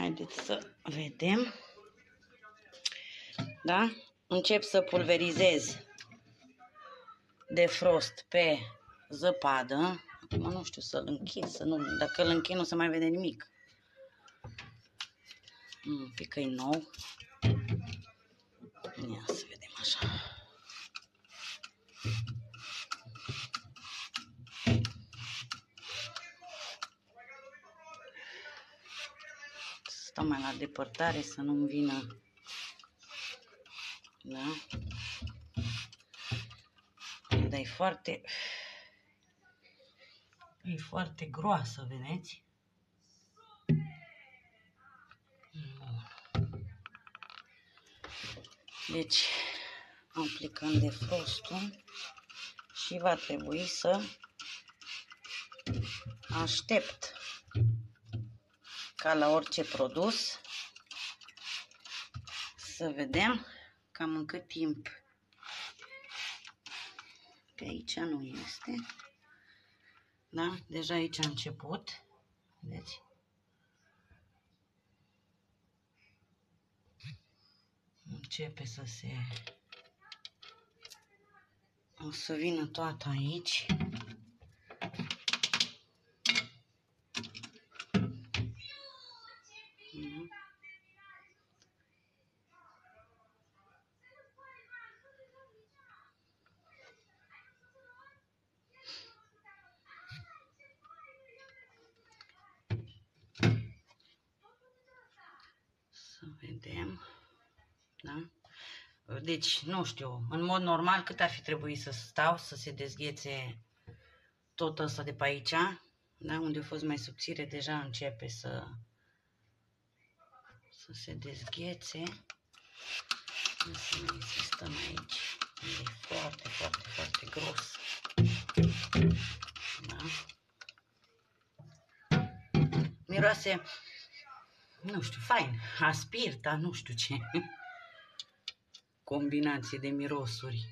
Haideți să vedem. Da? Încep să pulverizez defrost pe zăpadă. Acum nu știu să-l închid, să nu, dacă îl închid nu se mai vede nimic. Un pic e nou. Ia să vedem așa. Stau mai la depărtare să nu-mi vină. Da? Dar e foarte groasă, vedeți? Deci, aplicăm defrostul și va trebui să aștept ca la orice produs să vedem cam în cât timp. Pe aici nu este. Da? Deja aici a început. Vedeți? Începe să se... O să vină toată aici. Să vedem. Da? Deci, nu știu, în mod normal cât ar fi trebuit să stau să se dezghețe tot ăsta de pe aici, da? Unde a fost mai subțire, deja începe să se dezghețe. Să mai stăm aici. E foarte, foarte, foarte gros. Da? Miroase, nu știu, fain, aspir, dar nu știu ce. Combinație de mirosuri.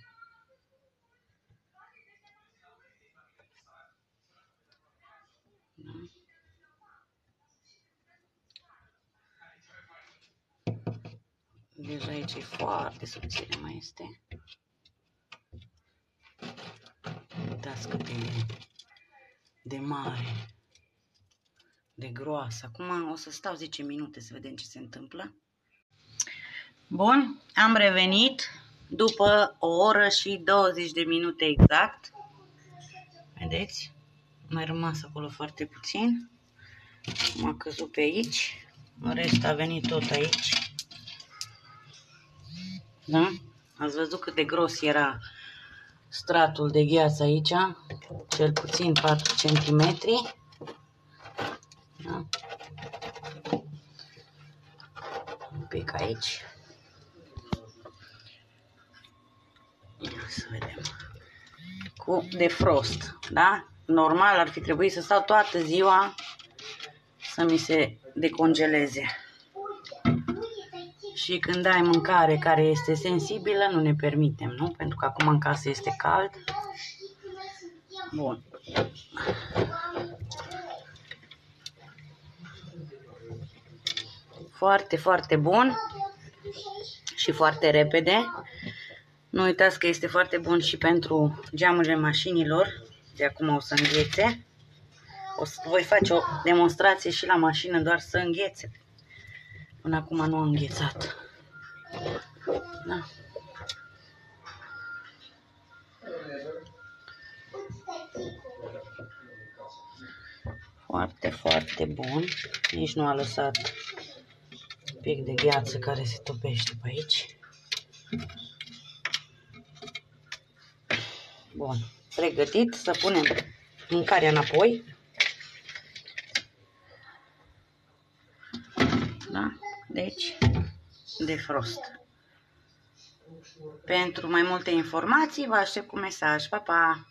Da? Deja aici e foarte subțire, mai este. Uitați cât de mare, de groasă. Acum o să stau 10 minute să vedem ce se întâmplă. Bun, am revenit după o oră și 20 de minute exact. Vedeți? Mai rămas acolo foarte puțin. M-a căzut pe aici. În rest a venit tot aici. Da? Ați văzut cât de gros era stratul de gheață aici? Cel puțin 4 cm. Da? Un pic aici. Ia să vedem. Cu defrost, da? Normal ar fi trebuit să stau toată ziua să mi se decongeleze. Și când ai mâncare care este sensibilă, nu ne permitem, nu? Pentru că acum în casă este cald. Bun. Foarte, foarte bun și foarte repede. Nu uitați că este foarte bun și pentru geamurile mașinilor. De acum o să înghețe. Voi face o demonstrație și la mașină, doar să înghețe. Până acum nu a înghețat. Da. Foarte, foarte bun. Nici nu a lăsat un pic de gheață care se topește pe aici. Bun. Pregătit să punem mâncarea înapoi. Da? Deci, defrost. Pentru mai multe informații, vă aștept cu mesaj. Pa, pa!